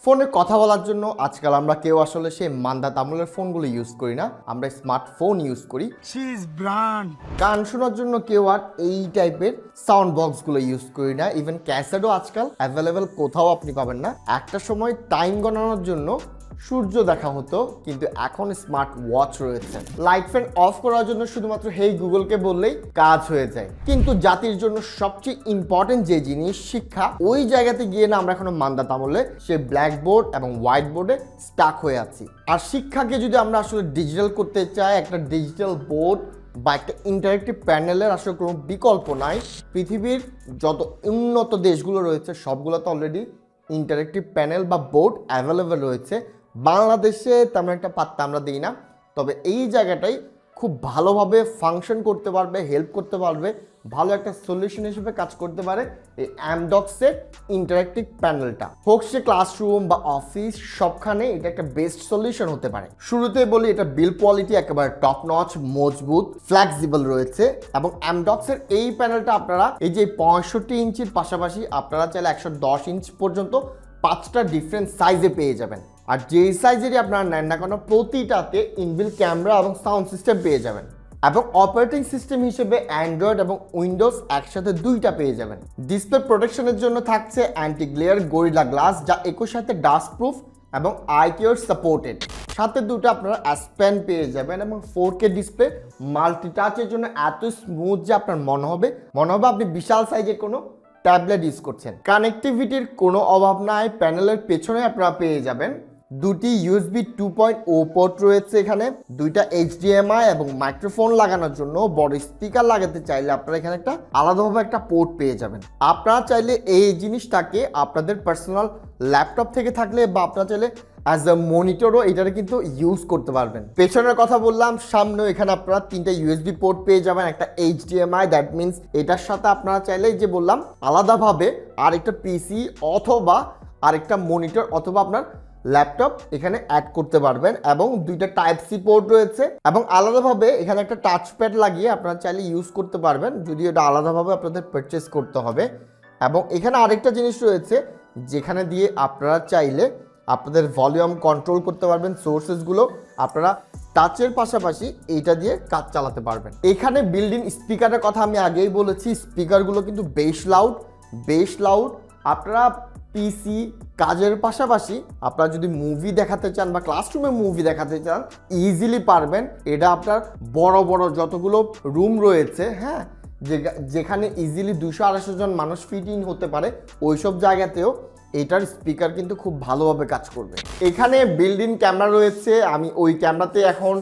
ফোনে কথা বলার জন্য আজকাল আমরা কেউ আসলে সেই মান্দা তামলের ফোনগুলো ইউজ করি না, আমরা স্মার্টফোন ইউজ করি। গান শোনার জন্য কেউ আর এই টাইপের সাউন্ড বক্সগুলো ইউজ করি না। ইভেন ক্যাসেটও আজকাল অ্যাভেলেবেল কোথাও আপনি পাবেন না। একটা সময় টাইম গণানোর জন্য সূর্য দেখা হতো, কিন্তু এখন স্মার্ট ওয়াচ রয়েছে। লাইট ফ্যান অফ করার জন্য শুধুমাত্র হেই গুগলকে বললেই কাজ হয়ে যায়। কিন্তু জাতির জন্য সবচেয়ে ইম্পর্টেন্ট যে জিনিস শিক্ষা, ওই জায়গাতে গিয়ে না আমরা এখনো মান্দা তামলে সে ব্ল্যাকবোর্ড এবং হোয়াইট বোর্ডে স্টাক হয়ে আছি। আর শিক্ষাকে যদি আমরা আসলে ডিজিটাল করতে চাই, একটা ডিজিটাল বোর্ড বা একটা ইন্টারেক্টিভ প্যানেলের আসলে কোনো বিকল্প নাই। পৃথিবীর যত উন্নত দেশগুলো রয়েছে সবগুলোতে অলরেডি ইন্টারেক্টিভ প্যানেল বা বোর্ড অ্যাভেলেবেল রয়েছে। বাংলাদেশে তেমন একটা পাত্তা আমরা দিই না, তবে এই জায়গাটাই খুব ভালোভাবে ফাংশন করতে পারবে, হেল্প করতে পারবে, ভালো একটা সলিউশন হিসেবে কাজ করতে পারে এই অ্যামডক্সের ইন্টারেক্টিভ প্যানেলটা। হোক সে ক্লাসরুম বা অফিস, সবখানে এটা একটা বেস্ট সলিউশন হতে পারে। শুরুতে বলি, এটা বিল কোয়ালিটি একেবারে টপ নচ, মজবুত, ফ্লেক্সিবল রয়েছে। এবং অ্যামডক্সের এই প্যানেলটা আপনারা এই যে 65 ইঞ্চির পাশাপাশি আপনারা চাইলে 110 ইঞ্চ পর্যন্ত 5টা ডিফারেন্ট সাইজে পেয়ে যাবেন। আর যেই সাইজেরই আপনারা নেন না কেন, প্রতিটাতে ইনবিল্ট ক্যামেরা এবং সাউন্ড সিস্টেম পেয়ে যাবেন। এবং অপারেটিং সিস্টেম হিসেবে অ্যান্ড্রয়েড এবং উইন্ডোজ একসাথে দুইটা পেয়ে যাবেন। ডিসপ্লে প্রোটেকশনের জন্য থাকছে অ্যান্টি গ্লেয়ার গরিলা গ্লাস, যা একই সাথে ডাস্ট প্রুফ এবং আইকিউর সাপোর্টেড। সাথে দুটো আপনারা অ্যাস পেন পেয়ে যাবেন এবং 4K ডিসপ্লে মাল্টিটাচের জন্য এত স্মুথ যে আপনার মনে হবে আপনি বিশাল সাইজের কোনো ট্যাবলেট ইউজ করছেন। কানেক্টিভিটির কোনো অভাব নাই। প্যানেলের পেছনে আপনারা পেয়ে যাবেন দুটি USB 2.0 পোর্ট রয়েছে। এখানে দুইটা HDMI এবং মাইক্রোফোন লাগানোর জন্য বড় স্পিকার লাগাতে চাইলে আপনারা এখানে একটা আলাদাভাবে একটা পোর্ট পেয়ে যাবেন। আপনারা চাইলে এই জিনিসটাকে আপনাদের পার্সোনাল ল্যাপটপ থেকে থাকলে বা আপনারা চাইলে অ্যাজ আ মনিটরও এটাকে কিন্তু ইউজ করতে পারবেন। পেছনের কথা বললাম, সামনেও এখানে আপনারা 3টা USB পোর্ট পেয়ে যাবেন, একটা HDMI। দ্যাট মিনস এটার সাথে আপনারা চাইলে যে বললাম আলাদাভাবে আরেকটা পিসি অথবা আরেকটা মনিটর অথবা আপনার ল্যাপটপ এখানে অ্যাড করতে পারবেন। এবং দুইটা টাইপ-সি পোর্ট রয়েছে এবং আলাদাভাবে এখানে একটা টাচপ্যাড লাগিয়ে আপনারা চাইলে ইউজ করতে পারবেন, যদি এটা আলাদাভাবে আপনাদের পারচেস করতে হবে। এবং এখানে আরেকটা জিনিস রয়েছে যেখানে দিয়ে আপনারা চাইলে আপনাদের ভলিউম কন্ট্রোল করতে পারবেন। সোর্সেসগুলো আপনারা টাচের পাশাপাশি এইটা দিয়ে কাজ চালাতে পারবেন। এখানে বিল্ডিং স্পিকারের কথা আমি আগেই বলেছি, স্পিকারগুলো কিন্তু বেশ লাউড। আপনারা পিসি কাজের পাশাপাশি আপনারা যদি মুভি দেখাতে চান বা ক্লাসরুমে মুভি দেখাতে চান, ইজিলি পারবেন। এটা আপনার বড় যতগুলো রুম রয়েছে, হ্যাঁ, যেখানে ইজিলি 200-250 জন মানুষ ফিট ইন হতে পারে, ওইসব জায়গাতেও এটার স্পিকার কিন্তু খুব ভালোভাবে কাজ করবে। এখানে বিল্ডিং ক্যামেরা রয়েছে। আমি ওই ক্যামেরাতে এখন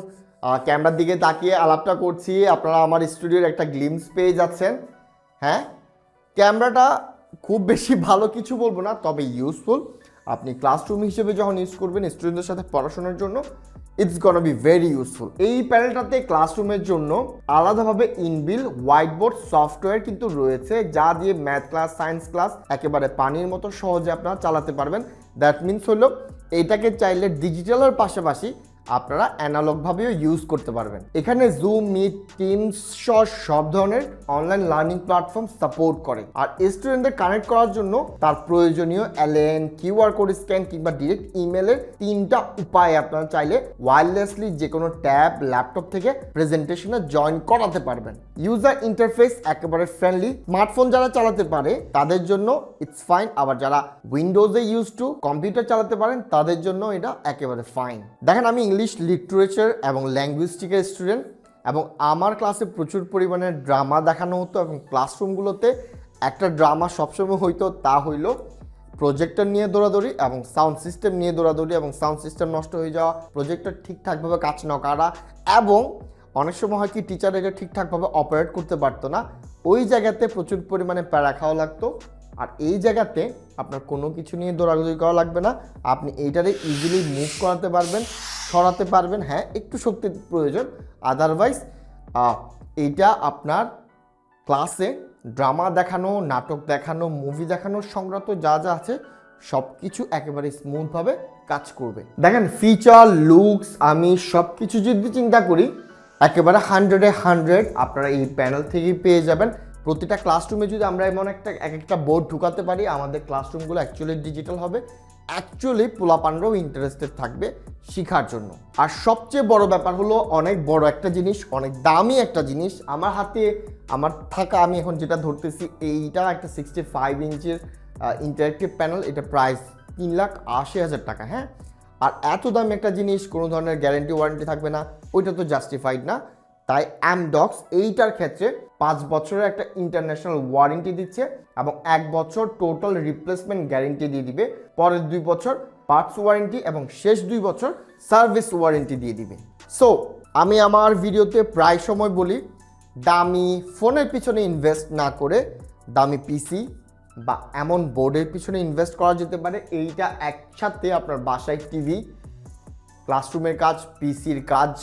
ক্যামেরার দিকে তাকিয়ে আলাপটা করছি, আপনারা আমার স্টুডিওর একটা গ্লিমস পেয়ে যাচ্ছেন। হ্যাঁ, ক্যামেরাটা খুব বেশি ভালো কিছু বলবো না, তবে ইউজফুল। আপনি ক্লাসরুম হিসেবে যখন ইউজ করবেন স্টুডেন্টদের সাথে পড়াশোনার জন্য, ইটস গনা বি ভেরি ইউজফুল। এই প্যানেলটাতে ক্লাসরুমের জন্য আলাদাভাবে ইনবিল হোয়াইট বোর্ড সফটওয়্যার কিন্তু রয়েছে, যা দিয়ে ম্যাথ ক্লাস, সায়েন্স ক্লাস একেবারে পানির মতো সহজে আপনারা চালাতে পারবেন। দ্যাট মিনস হলো এটাকে চাইলে ডিজিটালের পাশাপাশি আপনারা অ্যানালগভাবেও ইউজ করতে পারবেন। এখানে জুম, মিট, টিমস সব ধরনের অনলাইন লার্নিং প্ল্যাটফর্ম সাপোর্ট করে। আর স্টুডেন্টদের কানেক্ট করার জন্য তার প্রয়োজনীয় LAN, QR কোড স্ক্যান কিংবা ডিরেক্ট ইমেলের 3টা উপায় আপনারা চাইলে ওয়্যারলেসলি যে কোনো ট্যাব, ল্যাপটপ থেকে প্রেজেন্টেশনে জয়েন করাতে পারবেন। ইউজার ইন্টারফেস একেবারে ফ্রেন্ডলি। স্মার্টফোন যারা চালাতে পারে তাদের জন্য ইটস ফাইন, আবার যারা উইন্ডোজে ইউজ টু কম্পিউটার চালাতে পারেন তাদের জন্য এটা একেবারে ফাইন। দেখেন, আমি ইংলিশ লিটারেচার এবং ল্যাঙ্গুইস্টিকের স্টুডেন্ট এবং আমার ক্লাসে প্রচুর পরিমাণে ড্রামা দেখানো হতো এবং ক্লাসরুমগুলোতে একটা ড্রামা সবসময় হইতো, তা হইল প্রজেক্টর নিয়ে দৌড়াদৌড়ি এবং সাউন্ড সিস্টেম নিয়ে দৌড়াদৌড়ি এবং সাউন্ড সিস্টেম নষ্ট হয়ে যাওয়া, প্রজেক্টর ঠিকঠাকভাবে কাজ না করা, এবং অনেক সময় হয় কি টিচার এটা ঠিকঠাকভাবে অপারেট করতে পারতো না। ওই জায়গাতে প্রচুর পরিমাণে প্যারা খাওয়া লাগতো। আর এই জায়গাতে আপনার কোনো কিছু নিয়ে দৌড়াদৌড়ি করা লাগবে না, আপনি এইটারে ইজিলি মুভ করাতে পারবেন, সরাতে পারবেন। হ্যাঁ, একটু শক্তির প্রয়োজন, আদারওয়াইজ এইটা আপনার ক্লাসে ড্রামা দেখানো, নাটক দেখানো, মুভি দেখানোর সংক্রান্ত যা আছে সব কিছু একেবারে স্মুথভাবে কাজ করবে। দেখেন, ফিচার, লুকস, আমি সব কিছু যদি চিন্তা করি একেবারে 100-এ 100 আপনারা এই প্যানেল থেকেই পেয়ে যাবেন। প্রতিটা ক্লাসরুমে যদি আমরা এমন একটা বোর্ড ঢুকাতে পারি, আমাদের ক্লাসরুমগুলো অ্যাকচুয়ালি ডিজিটাল হবে অ্যাকচুয়ালি পোলাপানরাও ইন্টারেস্টেড থাকবে শেখার জন্য। আর সবচেয়ে বড় ব্যাপার হলো অনেক বড় একটা জিনিস, অনেক দামি একটা জিনিস আমার হাতে আমার থাকা, আমি এখন যেটা ধরতেছি এইটা একটা 65 ইঞ্চির ইন্টারেক্টিভ প্যানেল, এটা প্রাইস 3,80,000 টাকা। হ্যাঁ, আর এত দামি একটা জিনিস, কোনো ধরনের গ্যারেন্টি ওয়ারেন্টি থাকবে না, ওইটা তো জাস্টিফাইড না। তাই অ্যামডক্স এইটার ক্ষেত্রে 5 বছরের একটা ইন্টারন্যাশনাল ওয়ারেন্টি দিচ্ছে এবং 1 বছর টোটাল রিপ্লেসমেন্ট গ্যারেন্টি দিয়ে দিবে, পরের 2 বছর পার্টস ওয়ারেন্টি এবং শেষ 2 বছর সার্ভিস ওয়ারেন্টি দিয়ে দিবে। সো আমি আমার ভিডিওতে প্রায় সময় বলি, দামি ফোনের পিছনে ইনভেস্ট না করে দামি পিসি বা এমন বোর্ডের পিছনে ইনভেস্ট করা যেতে পারে। এইটা একসাথে আপনার বাসায় টিভি, ক্লাসরুমের কাজ, পিসির কাজ,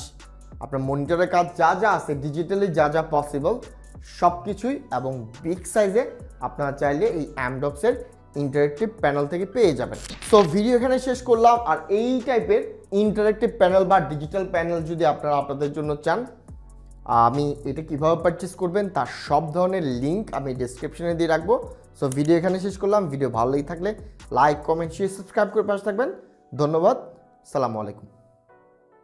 আপনার মনিটরের কাজ, যা যা আছে ডিজিটালি যা যা পসিবল সব কিছুই এবং বিগ সাইজে আপনারা চাইলে এই অ্যামডক্সের ইন্টারেক্টিভ প্যানেল থেকে পেয়ে যাবেন। সো ভিডিও এখানে শেষ করলাম। আর এই টাইপের ইন্টারেক্টিভ প্যানেল বা ডিজিটাল প্যানেল যদি আপনারা আপনাদের জন্য চান, আমি এটা কীভাবে পারচেস করবেন তার সব ধরনের লিঙ্ক আমি ডিসক্রিপশনে দিয়ে রাখবো। সো ভিডিও এখানে শেষ করলাম। ভিডিও ভালো লেগে থাকলে লাইক, কমেন্ট, শেয়ার, সাবস্ক্রাইব করে পাশে থাকবেন। ধন্যবাদ। সালামু আলাইকুম।